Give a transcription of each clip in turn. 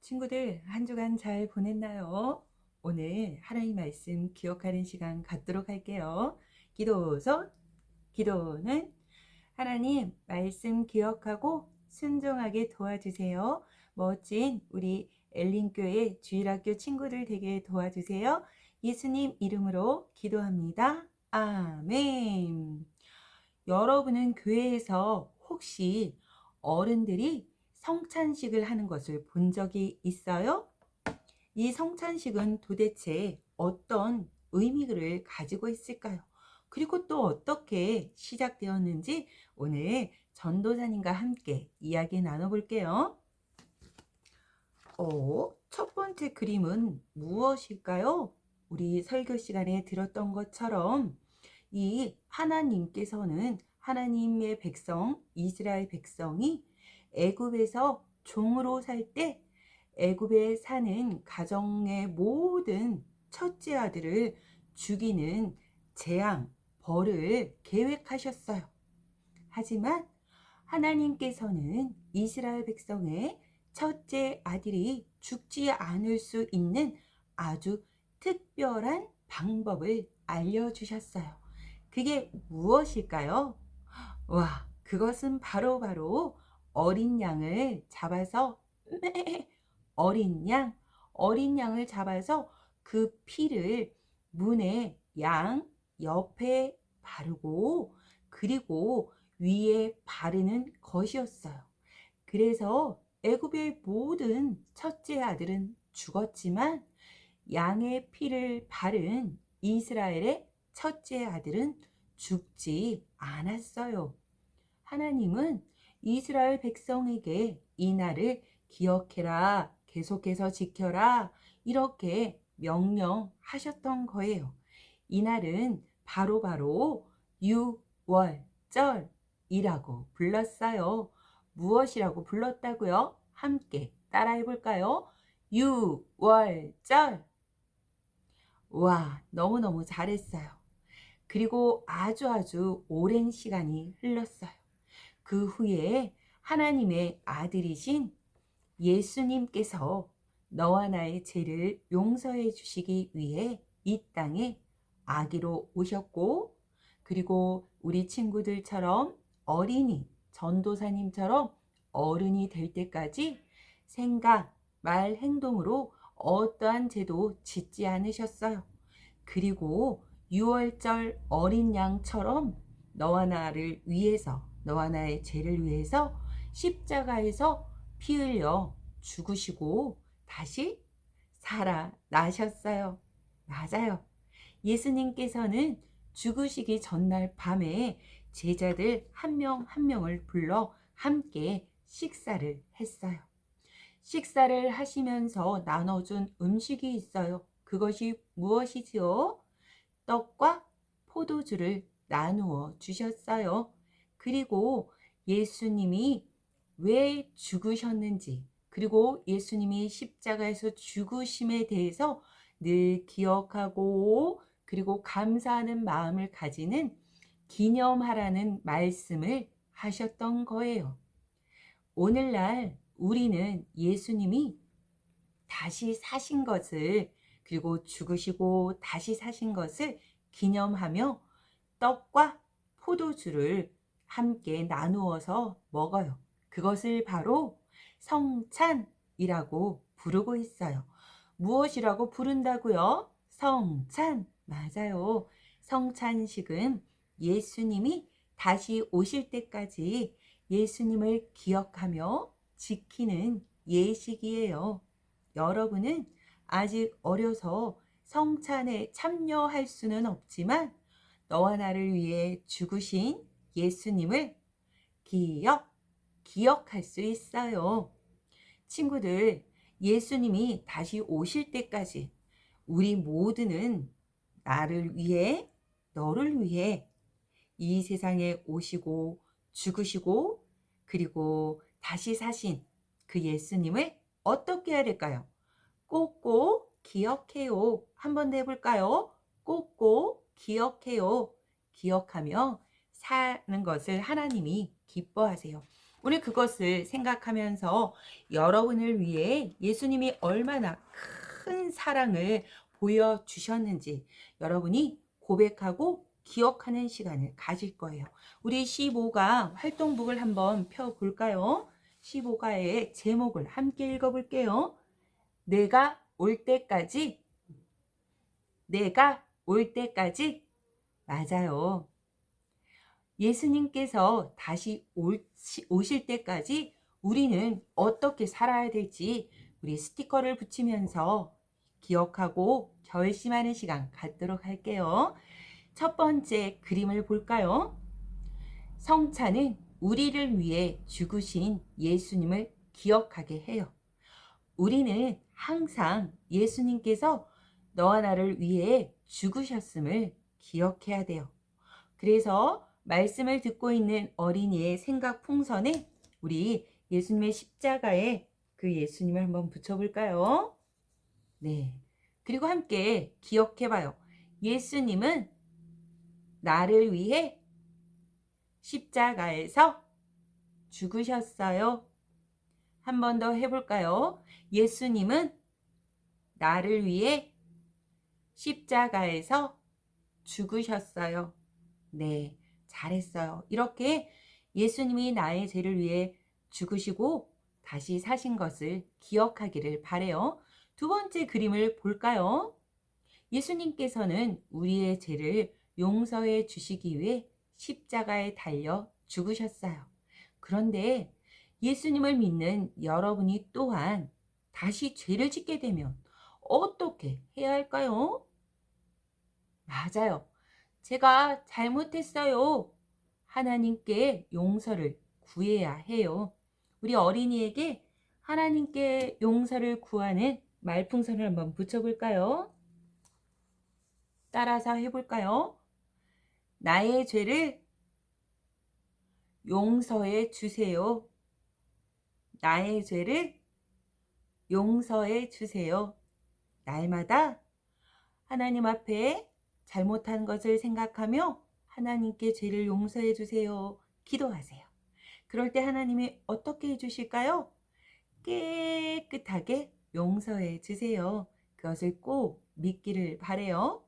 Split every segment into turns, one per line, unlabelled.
친구들, 한 주간 잘 보냈나요? 오늘 하나님 말씀 기억하는 시간 갖도록 할게요. 기도son, 기도는 하나님 말씀 기억하고 순종하게 도와주세요. 멋진 우리 엘린교회 주일학교 친구들 되게 도와주세요. 예수님 이름으로 기도합니다. 아멘. 여러분은 교회에서 혹시 어른들이 성찬식을 하는 것을 본 적이 있어요? 이 성찬식은 도대체 어떤 의미를 가지고 있을까요? 그리고 또 어떻게 시작되었는지 오늘 전도사님과 함께 이야기 나눠볼게요. 첫 번째 그림은 무엇일까요? 우리 설교 시간에 들었던 것처럼 이 하나님께서는 하나님의 백성, 이스라엘 백성이 애굽에서 종으로 살 때 애굽에 사는 가정의 모든 첫째 아들을 죽이는 재앙, 벌을 계획하셨어요. 하지만 하나님께서는 이스라엘 백성의 첫째 아들이 죽지 않을 수 있는 아주 특별한 방법을 알려주셨어요. 그게 무엇일까요? 와, 그것은 바로 어린 양을 잡아서 어린 양을 잡아서 그 피를 문의 양 옆에 바르고 그리고 위에 바르는 것이었어요. 그래서 애굽의 모든 첫째 아들은 죽었지만 양의 피를 바른 이스라엘의 첫째 아들은 죽지 않았어요. 하나님은 이스라엘 백성에게 이 날을 기억해라, 계속해서 지켜라, 이렇게 명령하셨던 거예요. 이 날은 바로 유월절이라고 불렀어요. 무엇이라고 불렀다고요? 함께 따라해 볼까요? 유월절. 와, 너무너무 잘했어요. 그리고 아주 오랜 시간이 흘렀어요. 그 후에 하나님의 아들이신 예수님께서 너와 나의 죄를 용서해 주시기 위해 이 땅에 아기로 오셨고, 그리고 우리 친구들처럼 어린이, 전도사님처럼 어른이 될 때까지 생각, 말, 행동으로 어떠한 죄도 짓지 않으셨어요. 그리고 6월절 어린 양처럼 너와 나를 위해서, 너와 나의 죄를 위해서 십자가에서 피 흘려 죽으시고 다시 살아나셨어요. 맞아요. 예수님께서는 죽으시기 전날 밤에 제자들 한 명 한 명을 불러 함께 식사를 했어요. 식사를 하시면서 나눠준 음식이 있어요. 그것이 무엇이지요? 떡과 포도주를 나누어 주셨어요. 그리고 예수님이 왜 죽으셨는지, 그리고 예수님이 십자가에서 죽으심에 대해서 늘 기억하고 그리고 감사하는 마음을 가지는 기념하라는 말씀을 하셨던 거예요. 오늘날 우리는 예수님이 다시 사신 것을, 그리고 죽으시고 다시 사신 것을 기념하며 떡과 포도주를 함께 나누어서 먹어요. 그것을 바로 성찬이라고 부르고 있어요. 무엇이라고 부른다고요? 성찬. 맞아요. 성찬식은 예수님이 다시 오실 때까지 예수님을 기억하며 지키는 예식이에요. 여러분은 아직 어려서 성찬에 참여할 수는 없지만 너와 나를 위해 죽으신 예수님을 기억할 수 있어요. 친구들, 예수님이 다시 오실 때까지 우리 모두는 나를 위해, 너를 위해 이 세상에 오시고 죽으시고 그리고 다시 사신 그 예수님을 어떻게 해야 될까요? 꼭꼭 기억해요. 한 번 더 해볼까요? 꼭꼭 기억해요. 기억하며 사는 것을 하나님이 기뻐하세요. 오늘 그것을 생각하면서 여러분을 위해 예수님이 얼마나 큰 사랑을 보여주셨는지 여러분이 고백하고 기억하는 시간을 가질 거예요. 우리 15가 활동북을 한번 펴볼까요? 15가의 제목을 함께 읽어볼게요. 내가 올 때까지, 내가 올 때까지. 맞아요. 예수님께서 다시 오실 때까지 우리는 어떻게 살아야 될지 우리 스티커를 붙이면서 기억하고 결심하는 시간 갖도록 할게요. 첫 번째 그림을 볼까요? 성찬은 우리를 위해 죽으신 예수님을 기억하게 해요. 우리는 항상 예수님께서 너와 나를 위해 죽으셨음을 기억해야 돼요. 그래서 말씀을 듣고 있는 어린이의 생각 풍선에 우리 예수님의 십자가에 그 예수님을 한번 붙여볼까요? 네. 그리고 함께 기억해봐요. 예수님은 나를 위해 십자가에서 죽으셨어요. 한 번 더 해볼까요? 예수님은 나를 위해 십자가에서 죽으셨어요. 네, 잘했어요. 이렇게 예수님이 나의 죄를 위해 죽으시고 다시 사신 것을 기억하기를 바래요. 두 번째 그림을 볼까요? 예수님께서는 우리의 죄를 용서해 주시기 위해 십자가에 달려 죽으셨어요. 그런데 예수님을 믿는 여러분이 또한 다시 죄를 짓게 되면 어떻게 해야 할까요? 맞아요. 제가 잘못했어요. 하나님께 용서를 구해야 해요. 우리 어린이에게 하나님께 용서를 구하는 말풍선을 한번 붙여볼까요? 따라서 해볼까요? 나의 죄를 용서해 주세요. 나의 죄를 용서해 주세요. 날마다 하나님 앞에 잘못한 것을 생각하며 하나님께 죄를 용서해 주세요. 기도하세요. 그럴 때 하나님이 어떻게 해주실까요? 깨끗하게 용서해 주세요. 그것을 꼭 믿기를 바래요.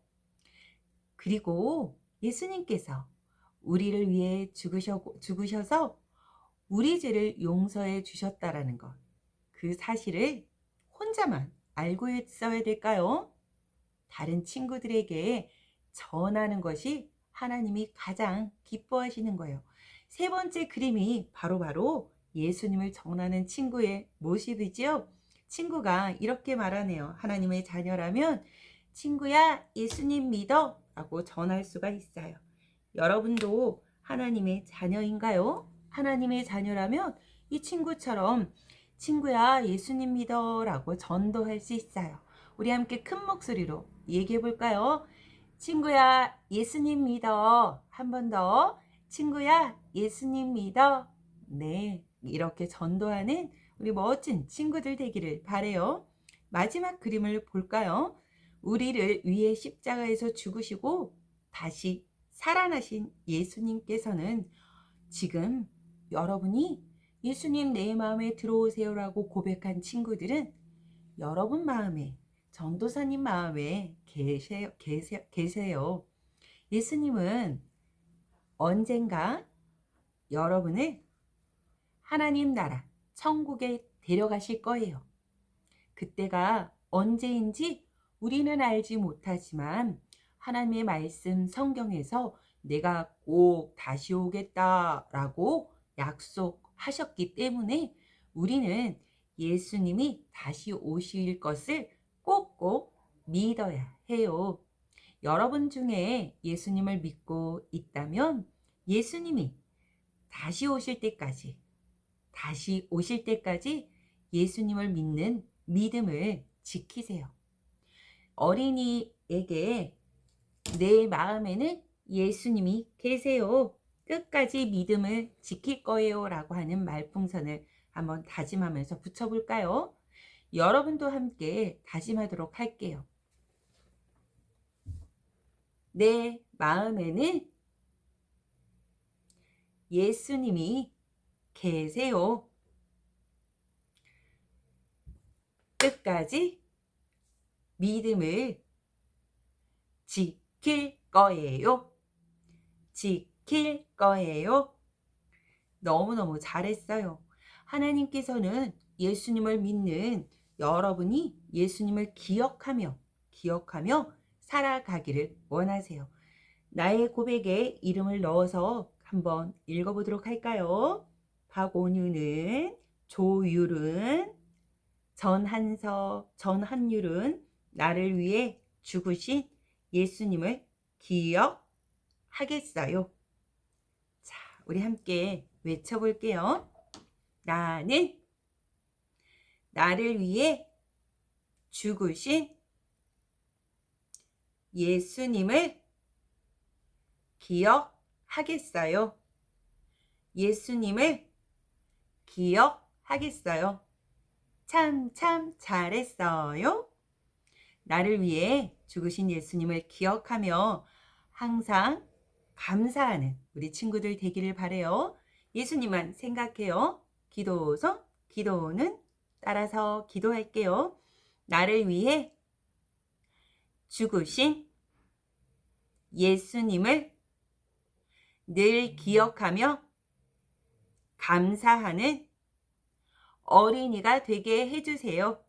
그리고 예수님께서 우리를 위해 죽으셔서 우리 죄를 용서해 주셨다라는 것. 그 사실을 혼자만 알고 있어야 될까요? 다른 친구들에게 전하는 것이 하나님이 가장 기뻐하시는 거예요. 세 번째 그림이 바로 예수님을 전하는 친구의 모습이지요. 친구가 이렇게 말하네요. 하나님의 자녀라면 친구야 예수님 믿어 라고 전할 수가 있어요. 여러분도 하나님의 자녀인가요? 하나님의 자녀라면 이 친구처럼 친구야 예수님 믿어 라고 전도할 수 있어요. 우리 함께 큰 목소리로 얘기해 볼까요? 친구야 예수님 믿어. 한 번 더. 친구야 예수님 믿어. 네, 이렇게 전도하는 우리 멋진 친구들 되기를 바래요. 마지막 그림을 볼까요? 우리를 위해 십자가에서 죽으시고 다시 살아나신 예수님께서는 지금 여러분이 예수님 내 마음에 들어오세요라고 고백한 친구들은 여러분 마음에 전도사님 마음에 계세요. 예수님은 언젠가 여러분을 하나님 나라 천국에 데려가실 거예요. 그때가 언제인지 우리는 알지 못하지만 하나님의 말씀 성경에서 내가 꼭 다시 오겠다라고 약속하셨기 때문에 우리는 예수님이 다시 오실 것을 꼭꼭 믿어야 해요. 여러분 중에 예수님을 믿고 있다면 예수님이 다시 오실 때까지 예수님을 믿는 믿음을 지키세요. 어린이에게 내 마음에는 예수님이 계세요. 끝까지 믿음을 지킬 거예요. 라고 하는 말풍선을 한번 다짐하면서 붙여볼까요? 여러분도 함께 다짐하도록 할게요. 내 마음에는 예수님이 계세요. 끝까지 믿음을 지킬 거예요. 지킬 거예요. 너무너무 잘했어요. 하나님께서는 예수님을 믿는 여러분이 예수님을 기억하며 살아가기를 원하세요. 나의 고백에 이름을 넣어서 한번 읽어보도록 할까요? 박온유는, 조율은, 전한율은 나를 위해 죽으신 예수님을 기억하겠어요. 자, 우리 함께 외쳐볼게요. 나는 나를 위해 죽으신 예수님을 기억하겠어요. 예수님을 기억하겠어요. 참 잘했어요. 나를 위해 죽으신 예수님을 기억하며 항상 감사하는 우리 친구들 되기를 바래요. 예수님만 생각해요. 기도서, 기도는 따라서 기도할게요. 나를 위해 죽으신 예수님을 늘 기억하며 감사하는 어린이가 되게 해주세요.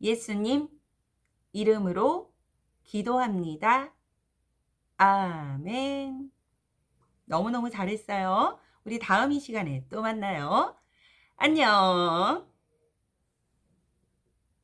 예수님 이름으로 기도합니다. 아멘. 너무너무 잘했어요. 우리 다음 이 시간에 또 만나요. 안녕.